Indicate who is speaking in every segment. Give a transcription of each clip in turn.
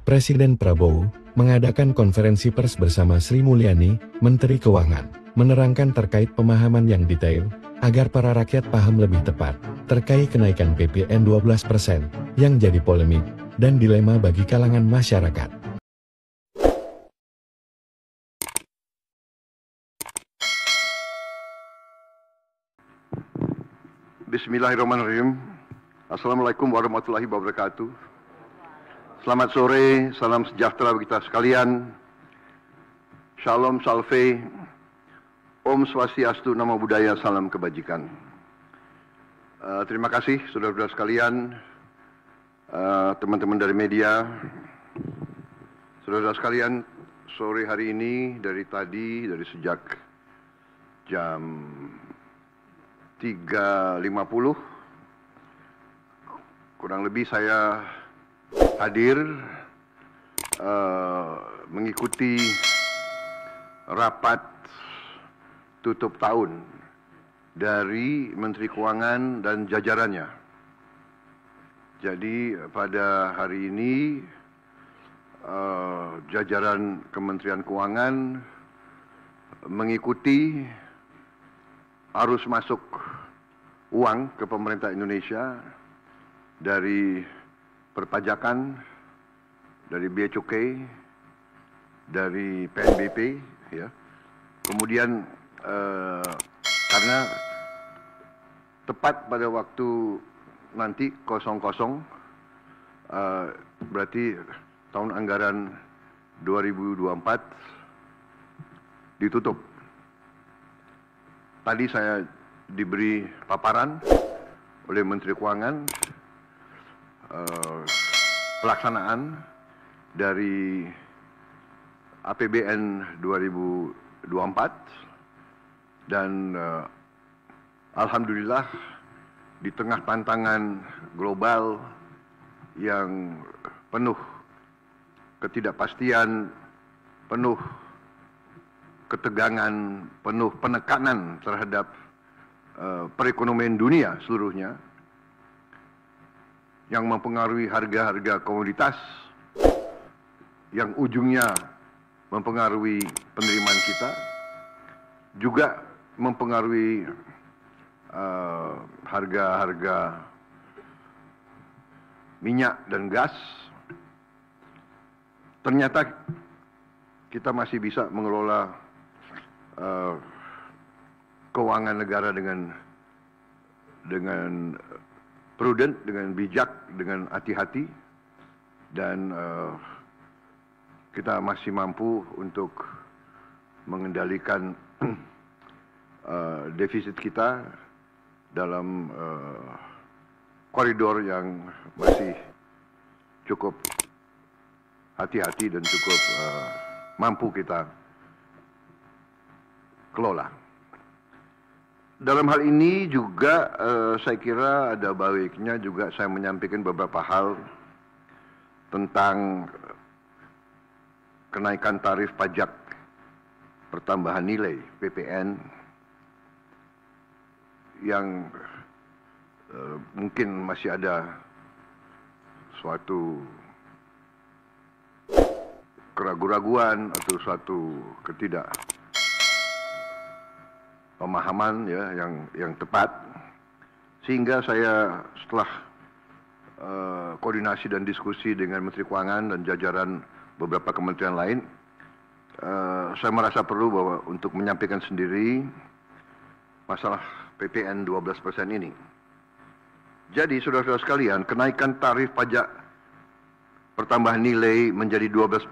Speaker 1: Presiden Prabowo mengadakan konferensi pers bersama Sri Mulyani, Menteri Keuangan, menerangkan terkait pemahaman yang detail, agar para rakyat paham lebih tepat, terkait kenaikan PPN 12% yang jadi polemik dan dilema bagi kalangan masyarakat.
Speaker 2: Bismillahirrahmanirrahim. Assalamualaikum warahmatullahi wabarakatuh. Selamat sore, salam sejahtera bagi kita sekalian. Shalom Salve, Om Swastiastu, Namo Buddhaya, salam kebajikan. Terima kasih saudara-saudara sekalian, teman-teman dari media, saudara-saudara sekalian. Sore hari ini dari sejak jam 3.50 kurang lebih saya hadir mengikuti rapat tutup tahun dari Menteri Keuangan dan jajarannya. Jadi pada hari ini jajaran Kementerian Keuangan mengikuti arus masuk uang ke pemerintah Indonesia dari perpajakan, dari bea cukai, dari PNBP, ya. Kemudian karena tepat pada waktu nanti 00, berarti tahun anggaran 2024 ditutup. Tadi saya diberi paparan oleh Menteri Keuangan pelaksanaan dari APBN 2024 dan alhamdulillah di tengah tantangan global yang penuh ketidakpastian, penuh ketegangan, penuh penekanan terhadap perekonomian dunia seluruhnya yang mempengaruhi harga-harga komoditas, yang ujungnya mempengaruhi penerimaan kita, juga mempengaruhi harga-harga minyak dan gas. Ternyata kita masih bisa mengelola keuangan negara dengan prudent, dengan bijak, dengan hati-hati, dan kita masih mampu untuk mengendalikan defisit kita dalam koridor yang masih cukup hati-hati dan cukup mampu kita kelola. Dalam hal ini juga saya kira ada baiknya juga saya menyampaikan beberapa hal tentang kenaikan tarif pajak pertambahan nilai PPN yang mungkin masih ada suatu keraguan-raguan atau suatu pemahaman, ya, yang tepat, sehingga saya setelah koordinasi dan diskusi dengan Menteri Keuangan dan jajaran beberapa kementerian lain, saya merasa perlu bahwa untuk menyampaikan sendiri masalah PPN 12% ini. Jadi saudara-saudara sekalian, kenaikan tarif pajak pertambahan nilai menjadi 12%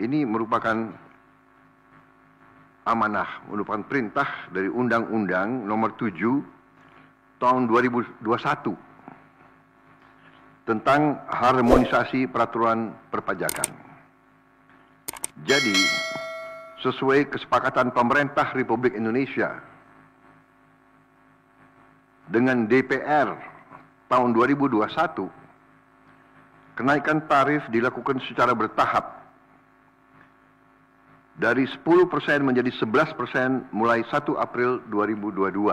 Speaker 2: ini merupakan amanah, merupakan perintah dari Undang-Undang Nomor 7 Tahun 2021 tentang harmonisasi peraturan perpajakan. Jadi, sesuai kesepakatan pemerintah Republik Indonesia dengan DPR tahun 2021, kenaikan tarif dilakukan secara bertahap dari 10% menjadi 11% mulai 1 April 2022.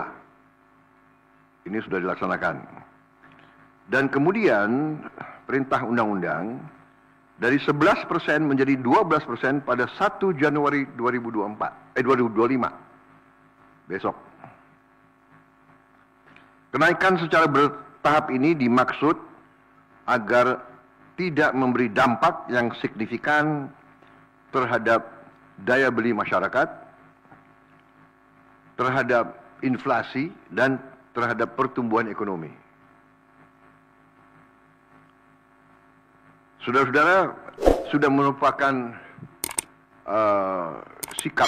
Speaker 2: Ini sudah dilaksanakan. Dan kemudian perintah undang-undang dari 11% menjadi 12% pada 1 Januari 2025 besok. Kenaikan secara bertahap ini dimaksud agar tidak memberi dampak yang signifikan terhadap daya beli masyarakat, terhadap inflasi, dan terhadap pertumbuhan ekonomi. Saudara-saudara, sudah merupakan sikap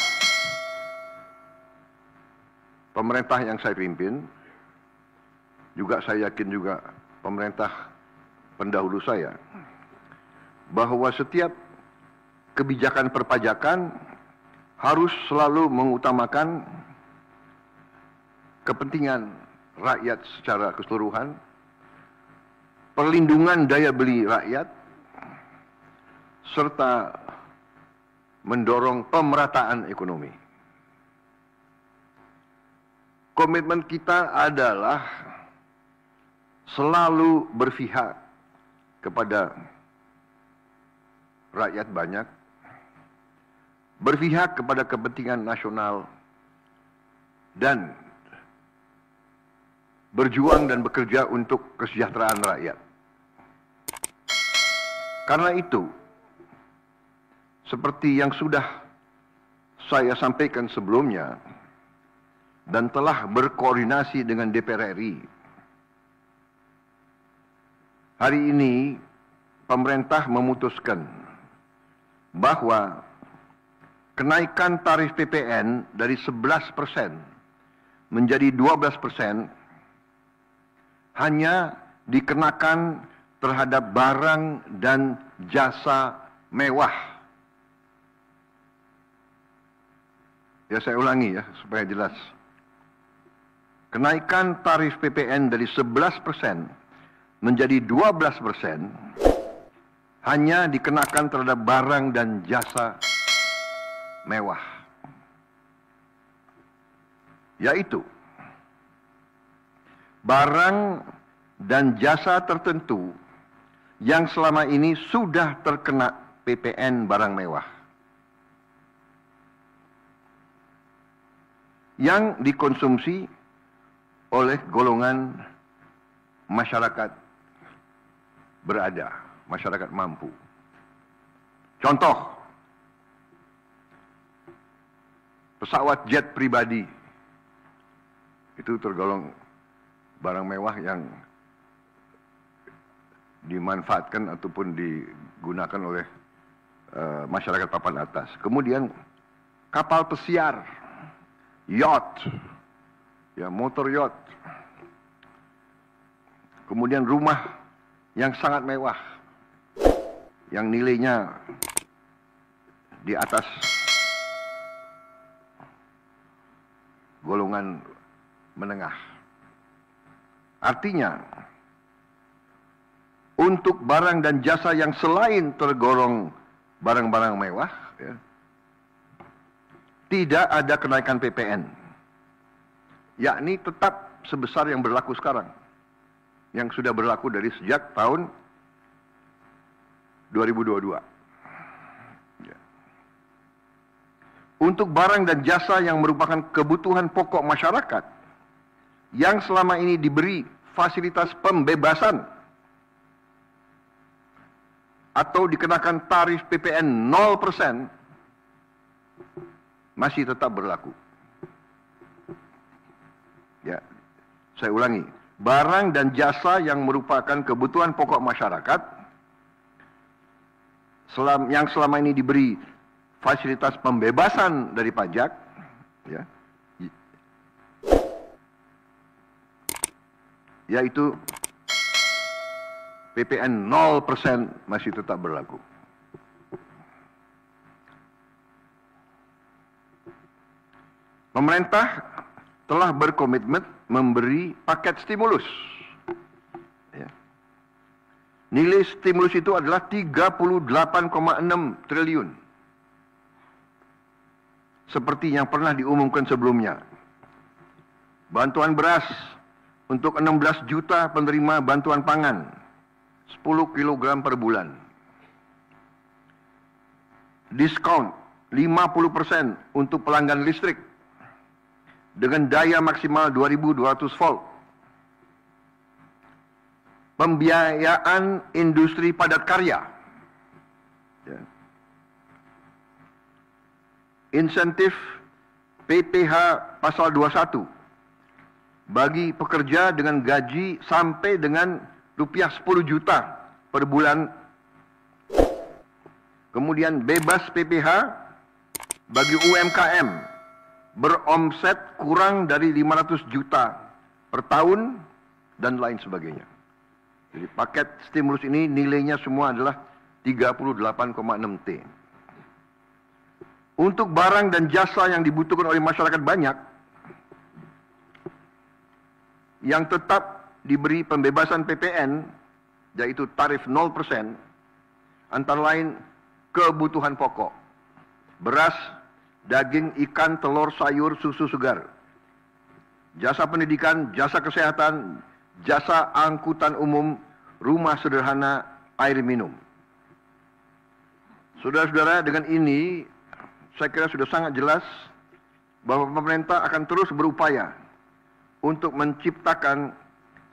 Speaker 2: pemerintah yang saya pimpin, juga saya yakin juga pemerintah pendahulu saya, bahwa setiap kebijakan perpajakan harus selalu mengutamakan kepentingan rakyat secara keseluruhan, perlindungan daya beli rakyat, serta mendorong pemerataan ekonomi. Komitmen kita adalah selalu berpihak kepada rakyat banyak, berpihak kepada kepentingan nasional, dan berjuang dan bekerja untuk kesejahteraan rakyat. Karena itu, seperti yang sudah saya sampaikan sebelumnya dan telah berkoordinasi dengan DPR RI, hari ini pemerintah memutuskan bahwa kenaikan tarif PPN dari 11% menjadi 12% hanya dikenakan terhadap barang dan jasa mewah. Ya, saya ulangi ya supaya jelas. Kenaikan tarif PPN dari 11% menjadi 12% hanya dikenakan terhadap barang dan jasa mewah. Yaitu barang dan jasa tertentu yang selama ini sudah terkena PPN barang mewah, yang dikonsumsi oleh golongan masyarakat berada, masyarakat mampu. Contoh, pesawat jet pribadi itu tergolong barang mewah yang dimanfaatkan ataupun digunakan oleh masyarakat papan atas. Kemudian kapal pesiar, yacht, ya, motor yacht. Kemudian rumah yang sangat mewah, yang nilainya di atas golongan menengah. Artinya, untuk barang dan jasa yang selain tergolong barang-barang mewah, ya, tidak ada kenaikan PPN, yakni tetap sebesar yang berlaku sekarang, yang sudah berlaku dari sejak tahun 2022. Ya. Untuk barang dan jasa yang merupakan kebutuhan pokok masyarakat, yang selama ini diberi fasilitas pembebasan atau dikenakan tarif PPN 0%, masih tetap berlaku. Ya, saya ulangi, barang dan jasa yang merupakan kebutuhan pokok masyarakat, yang selama ini diberi fasilitas pembebasan dari pajak, ya, yaitu PPN 0% masih tetap berlaku. Pemerintah telah berkomitmen memberi paket stimulus. Ya. Nilai stimulus itu adalah 38,6 triliun. Seperti yang pernah diumumkan sebelumnya. Bantuan beras untuk 16 juta penerima bantuan pangan, 10 kg per bulan. diskon 50% untuk pelanggan listrik dengan daya maksimal 2.200 volt. Pembiayaan industri padat karya. Ya. Insentif PPh pasal 21 bagi pekerja dengan gaji sampai dengan rupiah 10 juta per bulan. Kemudian bebas PPh bagi UMKM beromset kurang dari 500 juta per tahun dan lain sebagainya. Jadi paket stimulus ini nilainya semua adalah 38,6 T. Untuk barang dan jasa yang dibutuhkan oleh masyarakat banyak, yang tetap diberi pembebasan PPN, yaitu tarif 0%, antara lain kebutuhan pokok, beras, daging, ikan, telur, sayur, susu segar, jasa pendidikan, jasa kesehatan, jasa angkutan umum, rumah sederhana, air minum. Saudara-saudara, dengan ini saya kira sudah sangat jelas bahwa pemerintah akan terus berupaya untuk menciptakan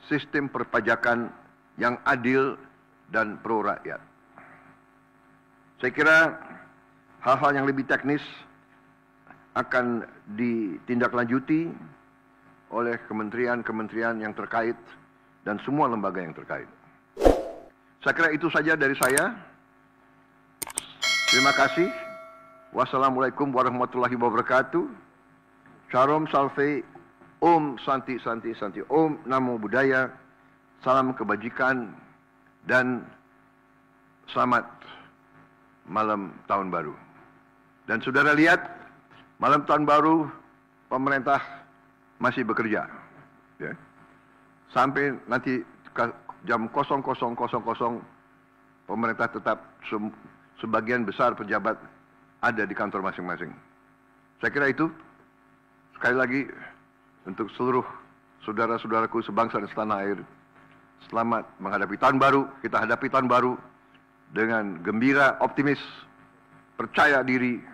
Speaker 2: sistem perpajakan yang adil dan pro rakyat. Saya kira hal-hal yang lebih teknis akan ditindaklanjuti oleh kementerian-kementerian yang terkait dan semua lembaga yang terkait. Saya kira itu saja dari saya. Terima kasih. Wassalamualaikum warahmatullahi wabarakatuh. Shalom Salve, Om Santi Santi Santi, Om Namo Buddhaya, salam kebajikan dan selamat malam tahun baru. Dan saudara lihat, malam tahun baru pemerintah masih bekerja. Ya. Sampai nanti jam 00.00 pemerintah tetap sebagian besar pejabat ada di kantor masing-masing. Saya kira itu, sekali lagi, untuk seluruh saudara-saudaraku sebangsa dan setanah air, selamat menghadapi tahun baru. Kita hadapi tahun baru dengan gembira, optimis, percaya diri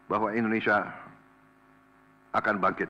Speaker 2: bahwa Indonesia akan bangkit.